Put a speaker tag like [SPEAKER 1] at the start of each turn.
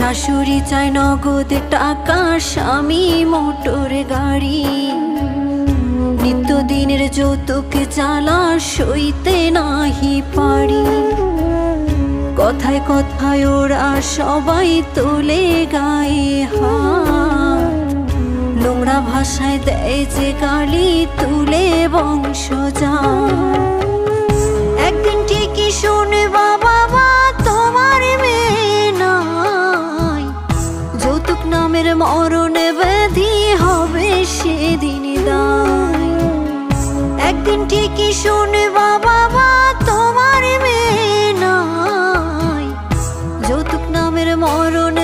[SPEAKER 1] শাশুড়ি চায় নগদ টাকা, স্বামী মোটর গাড়ি। নিত্যদিনের যৌতুক জ্বালা সইতে নাহি পারি। কথায় কথায় ওরা সবাই তোলে গায়ে হাত, নোংরা ভাষায় দেয় যে গালি, তুলে বংশজাত। একদিন ঠিকই শুনবা বাবা তোমার মেয়ে নাই, যৌতুক নামের মরণে ব্যাধি হবে সেদিন দায়। একদিন ঠিকই শুনবা বাবা তোমার মেয়ে নাই, যৌতুক নামের মরণে